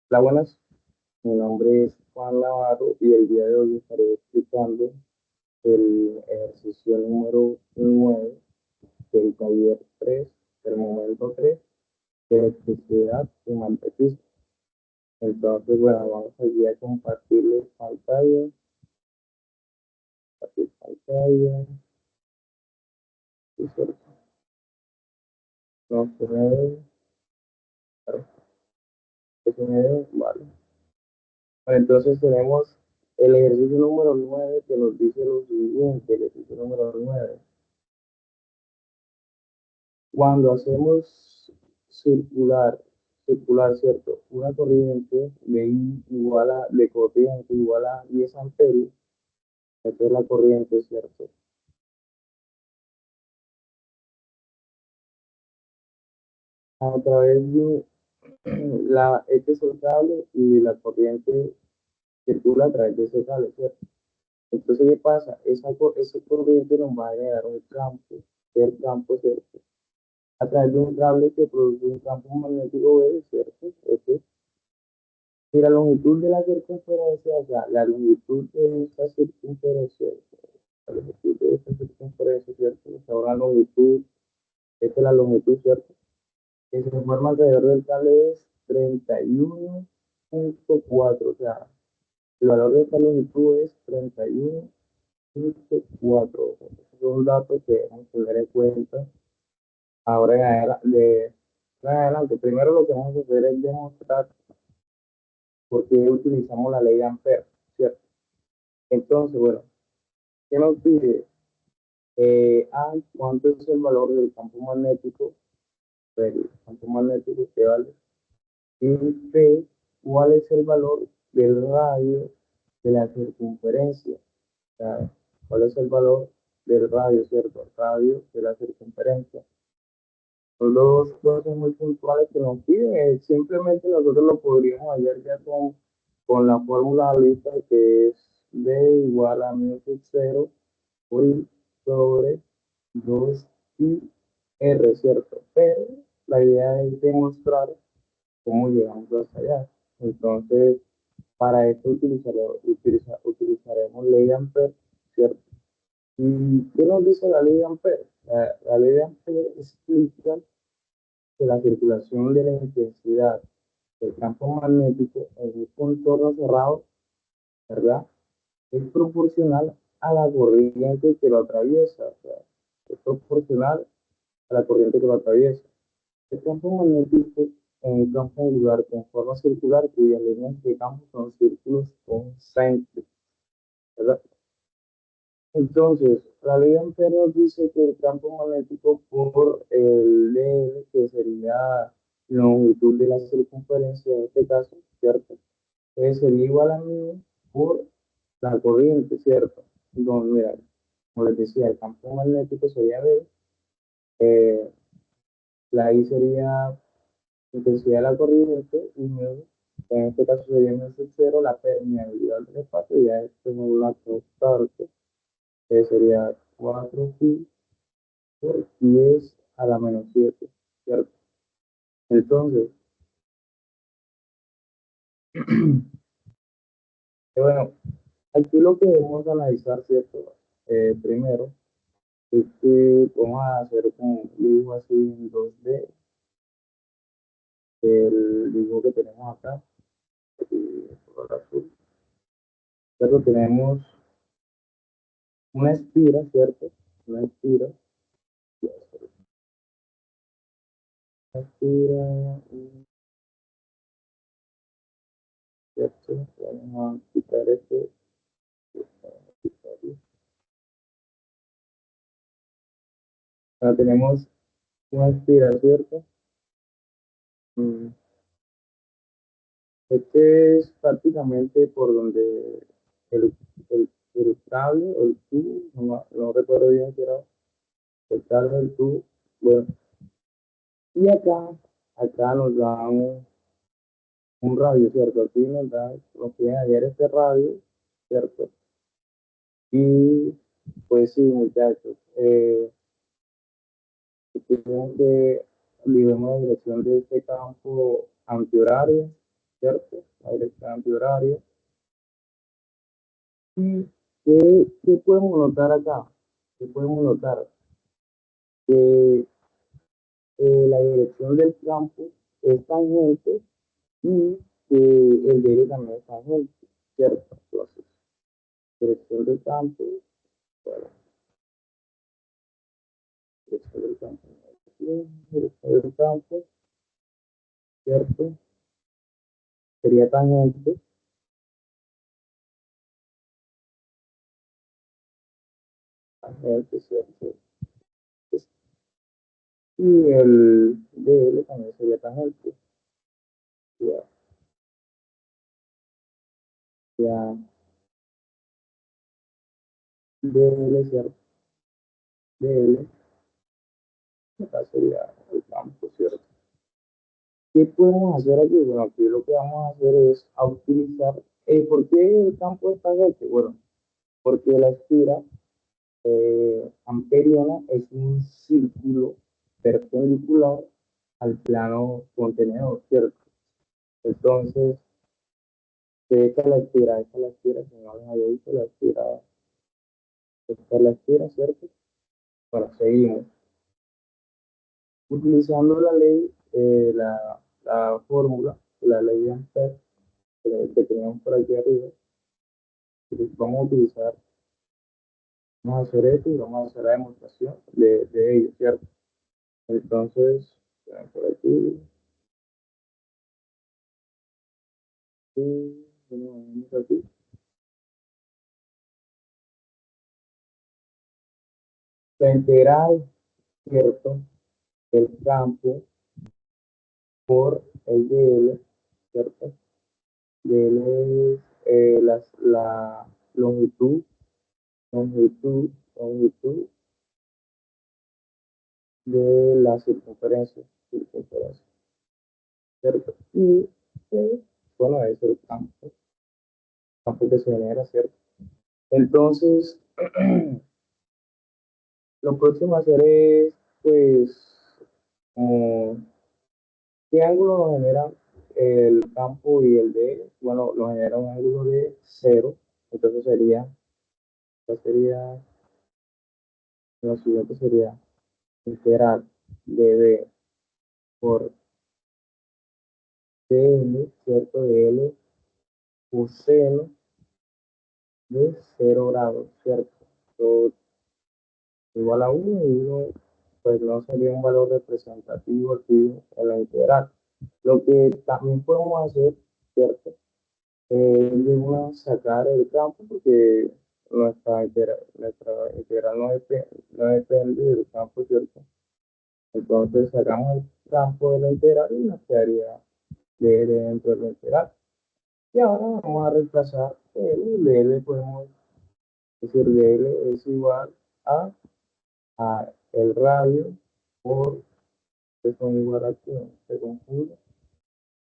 Hola, buenas. Mi nombre es Juan Navarro y el día de hoy estaré explicando el ejercicio número 9 del taller 3 del momento 3 de electricidad y magnetismo. Entonces, bueno, vamos allí a compartirles pantalla, compartir pantalla, y no se me ve, claro, que se me ve, vale. Bueno, entonces tenemos el ejercicio número 9 que nos dice lo siguiente, el ejercicio número 9. Cuando hacemos circular, circular, ¿cierto? Una corriente de corriente igual a 10 amperios, esta es la corriente, ¿cierto? A través de este es el cable y la corriente circula a través de ese cable, ¿cierto? Entonces, ¿qué pasa? Esa corriente nos va a generar un campo, el campo, ¿cierto? A través de un cable que produce un campo magnético B, ¿cierto? Y la longitud de la circunferencia, o sea, la longitud de esta circunferencia, la longitud de esta circunferencia, ¿cierto? O sea, una longitud, esta es la longitud, ¿cierto? Que se forma alrededor del cable es 31,4, o sea, el valor de esta longitud es 31,4. Esos son datos que debemos tener en cuenta ahora en adelante. Primero lo que vamos a hacer es demostrar por qué utilizamos la ley de Ampere, ¿cierto? Entonces, bueno, ¿qué nos pide? ¿Cuánto es el valor del campo magnético? El campo magnético que vale. Y B, ¿cuál es el valor del radio de la circunferencia? O sea, ¿cuál es el valor del radio, cierto? El radio de la circunferencia. Son dos cosas muy puntuales que nos piden. Simplemente nosotros lo podríamos hallar ya con la fórmula lista que es B igual a mu sub 0 por I sobre 2 y R, ¿cierto? Pero la idea es demostrar cómo llegamos hasta allá. Entonces, para esto utilizaremos ley de Ampere, ¿cierto? ¿Y qué nos dice la ley de Ampere? La ley de Ampere explica que la circulación de la intensidad del campo magnético en un contorno cerrado, ¿verdad? Es proporcional a la corriente que lo atraviesa, o sea, es proporcional a la corriente que lo atraviesa. El campo magnético en un campo angular con forma circular cuyas líneas de campo son círculos concéntricos, ¿verdad? Entonces, la ley de Ampere nos dice que el campo magnético por el L, que sería la longitud de la circunferencia en este caso, ¿cierto? Sería igual a μ por la corriente, ¿cierto? Entonces, mira, como les decía, el campo magnético sería B, eh, la I sería intensidad de la corriente y mu, en este caso sería mu sub 0, la permeabilidad del espacio, y ya esto es una constante, que sería 4pi por 10 a la menos 7, ¿cierto? Entonces, bueno, aquí lo que debemos analizar, ¿cierto? Primero, es que vamos a hacer un dibujo así en 2D, el dibujo que tenemos acá, el color azul, ¿cierto? Tenemos una espira, ¿cierto? Una espira, una espira, ¿cierto? Vamos a quitar este, quitarlo. Ahora tenemos una espira, ¿cierto? Mm, Este es prácticamente por donde el, el cable o el tubo, no recuerdo bien si era el cable o el tubo. Bueno, y acá nos da un radio, ¿cierto? Aquí nos piden ayer este radio, ¿cierto? Y pues sí, muchachos, tenemos que libremos la dirección de este campo antihorario, ¿cierto? La dirección antihoraria. ¿Y qué podemos notar acá? ¿Qué podemos notar? Que la dirección del campo es tangente y que el dedo también es tangente, ¿cierto? Entonces, dirección del campo, bueno, dirección del campo, dirección del campo, ¿cierto? Sería tangente, tangente, ¿cierto? Y el DL también sería tangente, ya, ya, DL, ¿cierto? DL, acá sería el campo, ¿cierto? ¿Qué podemos hacer aquí? Bueno, aquí lo que vamos a hacer es a utilizar, ¿por qué el campo es tangente? Bueno, porque la esfera amperiana es un círculo perpendicular al plano contenedor, ¿cierto? Entonces, esta es la esfera, si no les había dicho, la esfera, esta es la esfera, ¿cierto? Bueno, seguimos. Utilizando la ley, la fórmula, la ley de Ampère, que tenemos por aquí arriba, vamos a utilizar, vamos a hacer esto y vamos a hacer la demostración de ello, ¿cierto? Entonces, por aquí, vamos aquí. La integral, ¿cierto? Del campo por el dl, ¿cierto? Dl es la longitud, longitud de la circunferencia, ¿cierto? Y, bueno, es el campo que se genera, ¿cierto? Entonces, lo próximo a hacer es, pues, como, ¿qué ángulo nos genera el campo y el de? Bueno, nos genera un ángulo de cero, entonces sería, lo siguiente sería integral de B por dl, ¿cierto? De L coseno de 0 grados, ¿cierto? Todo igual a 1 y 1 pues no sería un valor representativo aquí en la integral. Lo que también podemos hacer, ¿cierto? Sacar el campo porque nuestra integral no depende del campo, ¿cierto? Entonces sacamos el campo de la integral y nos quedaría dentro de la integral. Y ahora vamos a reemplazar dl, podemos decir dl es igual a el radio por, que son igual aquí, no se confunde,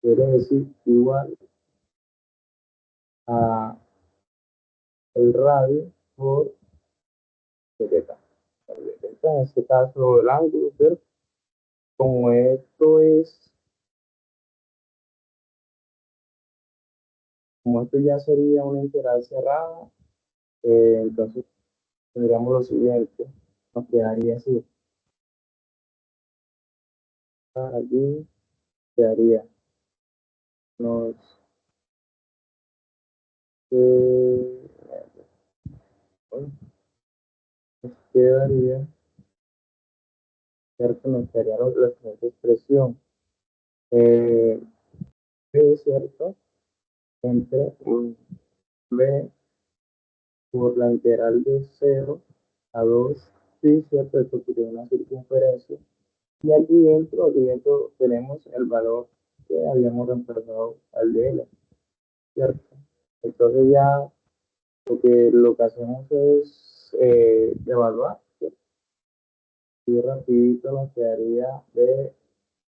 quiere decir igual a el radio por delta. Delta en este caso el ángulo, ¿cierto? Como esto es, como esto ya sería una integral cerrada, entonces tendríamos lo siguiente, nos quedaría así, aquí quedaría, nos, eh, nos quedaría, ¿cierto? Nos quedaría la siguiente expresión, eh, B, ¿cierto? Entre un B por la integral de 0 a 2 sí, ¿cierto? Esto tiene una circunferencia. Y aquí dentro tenemos el valor que habíamos reemplazado al de L, ¿cierto? Entonces ya lo que hacemos es evaluar, ¿cierto? Y rapidito nos quedaría de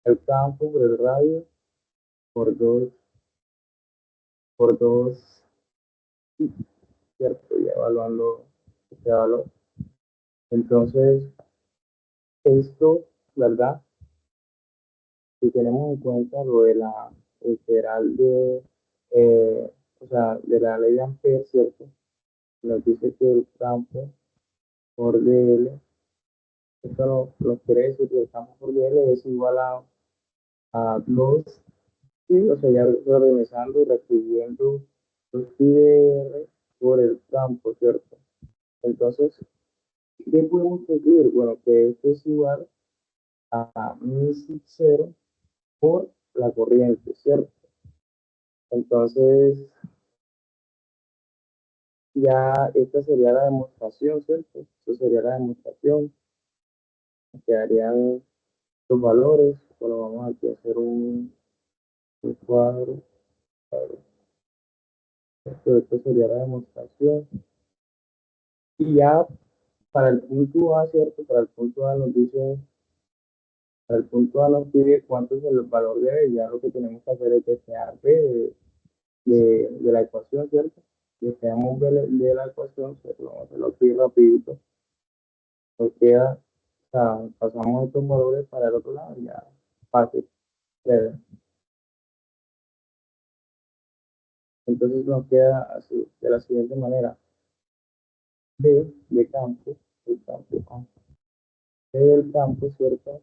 el campo por el radio por 2 por 2, ¿cierto? Y evaluando este valor. Entonces, esto, ¿verdad? Si tenemos en cuenta lo de literal de, o sea, de la ley de Ampere, ¿cierto? Nos dice que el campo por DL, esto nos quiere decir que el campo por DL es igual a 2, sí, o sea, ya reorganizando y reescribiendo los pi de R por el campo, ¿cierto? Entonces, ¿qué podemos concluir? Bueno, que esto es igual a mi sub cero por la corriente, ¿cierto? Entonces, ya esta sería la demostración, ¿cierto? Eso sería la demostración. Quedarían los valores. Bueno, vamos aquí a hacer un cuadro. Esto sería la demostración. Y ya para el punto A, ¿cierto? Para el punto A nos dice, para el punto A nos pide cuánto es el valor de B. Ya lo que tenemos que hacer es desear B de la ecuación, ¿cierto? Deseamos B de la ecuación, ¿cierto? Vamos a hacerlo aquí rapidito. Nos queda, o sea, pasamos estos valores para el otro lado, ya fácil, breve. Entonces nos queda así, de la siguiente manera. B de campo, el campo A. B del campo, ¿cierto?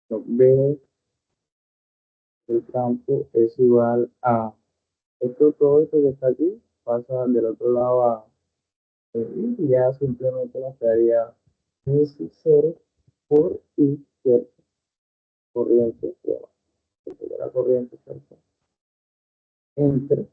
No, B del campo es igual a esto, todo esto que está aquí pasa del otro lado a y ya simplemente nos quedaría mi sub cero por I, ¿cierto? Corriente, bueno, esto de la corriente, ¿cierto? Entre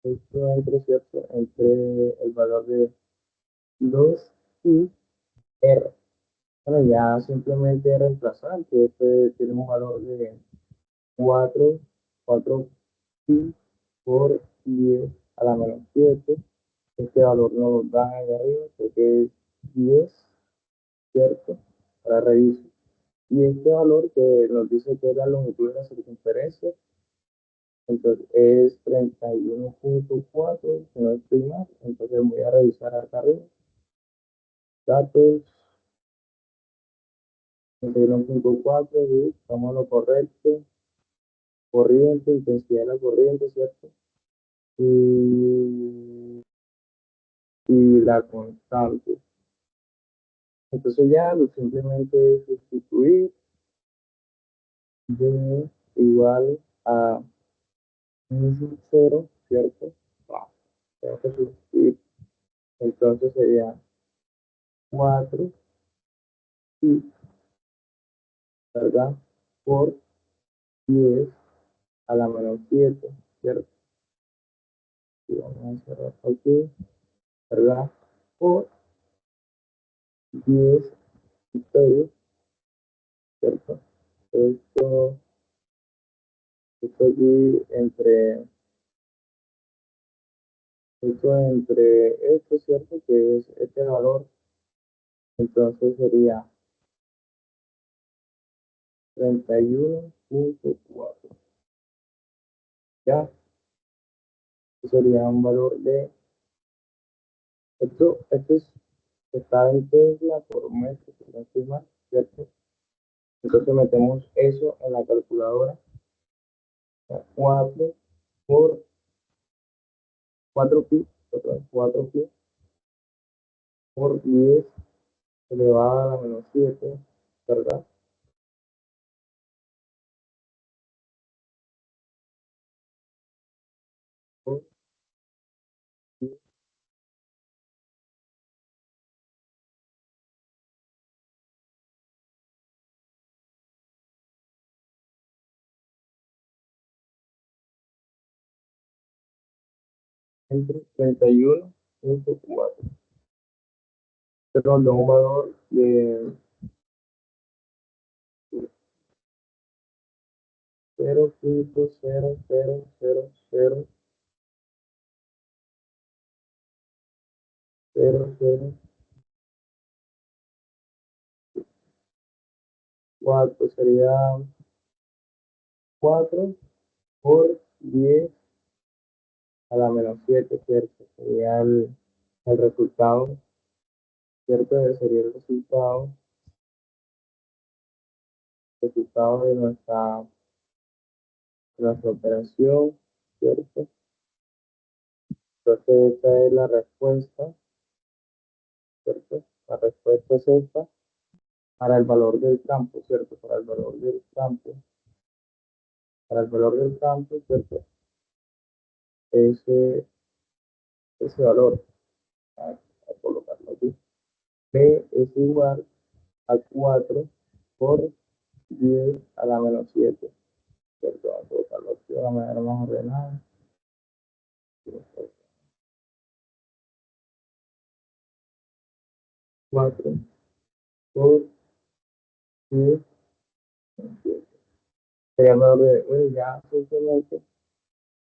esto entre, ¿cierto? Entre el valor de 2 y R. Bueno, ya simplemente reemplazar, que este tiene un valor de 4 4 pi por 10 a la menos 7. Este valor nos lo dan ahí arriba, porque es 10, ¿cierto? Para revisar. Y este valor que nos dice que es la longitud de la circunferencia, entonces es 31,4, si no estoy mal. Entonces voy a revisar acá arriba. Datos, 31,4, sí, estamos en lo correcto. Corriente, intensidad de la corriente, ¿cierto? Y la constante. Entonces ya simplemente sustituir de igual a un cero, ¿cierto? Wow, tengo que sustituir. Entonces sería 4 y, ¿verdad? Por 10 a la menos 7, ¿cierto? Y vamos a cerrar aquí, ¿verdad? Por 10 hectáreas, ¿cierto? Esto, esto aquí entre esto, ¿cierto? Que es este valor, entonces sería 31,4. Ya, sería un valor de, está en Tesla por metro, si no estoy mal, ¿cierto? Entonces metemos eso en la calculadora, 4 por 4 pi, 4 pi por 10 elevado a la menos 7, ¿verdad? Por 10 entre 31,4. Perdón, de un valor de 0,00000004, sería 4 por 10 a la menos 7, ¿cierto? Sería el resultado, ¿cierto? Ese sería el resultado de nuestra operación, ¿cierto? Entonces esta es la respuesta, ¿cierto? La respuesta es esta para el valor del campo, ¿cierto? Para el valor del campo, ¿cierto? Ese, ese valor, a colocarlo aquí. B es igual a 4 por 10 a la menos 7, ¿cierto? Vamos a colocarlo aquí de la manera más ordenada. 4 por 10 menos 7. Sería el valor de, bueno, ya simplemente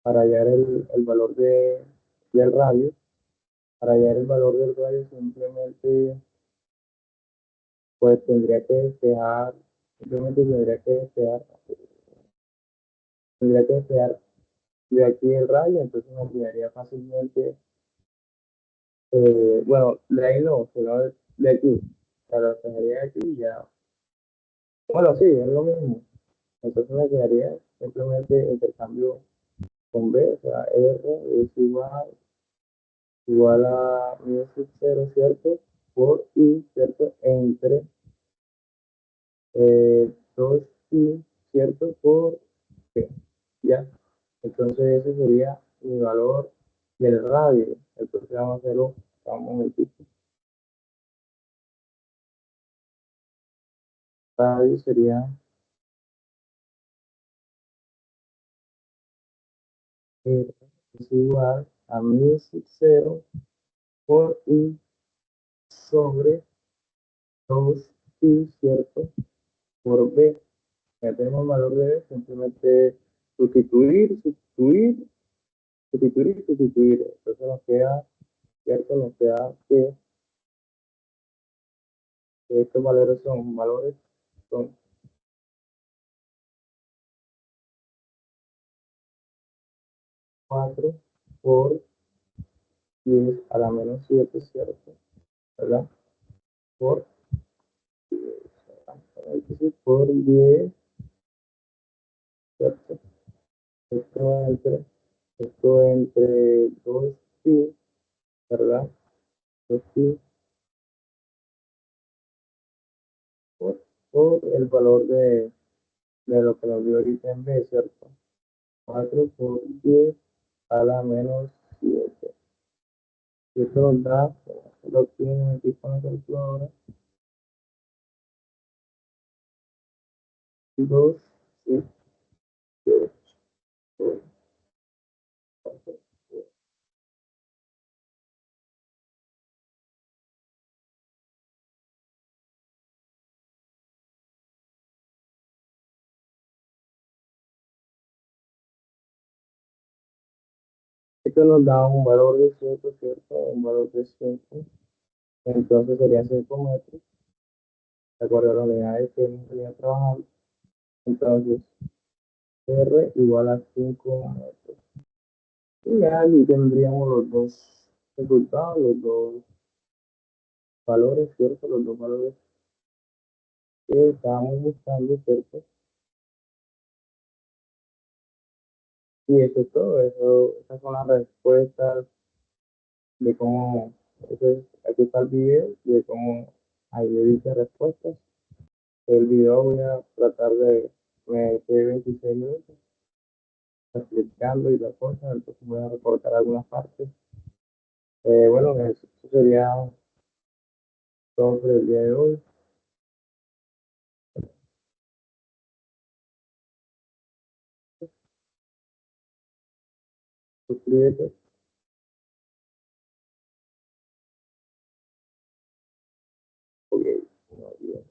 para hallar el valor del radio, para hallar el valor del radio simplemente pues simplemente tendría que despejar de aquí el radio, entonces me quedaría fácilmente, bueno, de ahí no, sino de aquí, o sea, lo despejaría de aquí y ya, bueno, sí, es lo mismo, entonces me quedaría simplemente intercambio con B, o sea, R es igual a mi sub 0, ¿cierto? Por I, ¿cierto? Entre 2i, ¿cierto? Por p, ¿ya? Entonces ese sería mi valor del radio. Entonces vamos a hacerlo, vamos un momentito. Radio sería R es igual a mi sub 0 por i sobre 2i, ¿cierto? Por b. Ya tenemos el valor de b, simplemente sustituir. Entonces nos queda, ¿cierto? Nos queda que estos son 4 por 10 a la menos 7, ¿cierto? ¿Verdad? Por 10, por 10, ¿cierto? Esto entre, esto entre 2 pi, ¿verdad? 2 pi por el valor de lo que nos dio ahorita en B, ¿cierto? 4 por 10 a la menos 7. Y esto nos da, lo tienen aquí con la calculadora, 2, 6, 8, 4. Esto nos da un valor de 5, ¿cierto? Un valor de 5. Entonces sería 5 metros, de acuerdo a las unidades que hemos venido trabajando. Entonces, R igual a 5 metros. Y ya aquí tendríamos los dos resultados, los dos valores, ¿cierto? Los dos valores que estábamos buscando, ¿cierto? Y eso es todo. Esas son las respuestas de cómo, aquí está el video de cómo hay dichas respuestas. El video voy a tratar de meter 26 minutos explicando y la cosa, entonces voy a recortar algunas partes. Bueno, eso sería todo por el día de hoy. Suscríbete. Ok, no, bien.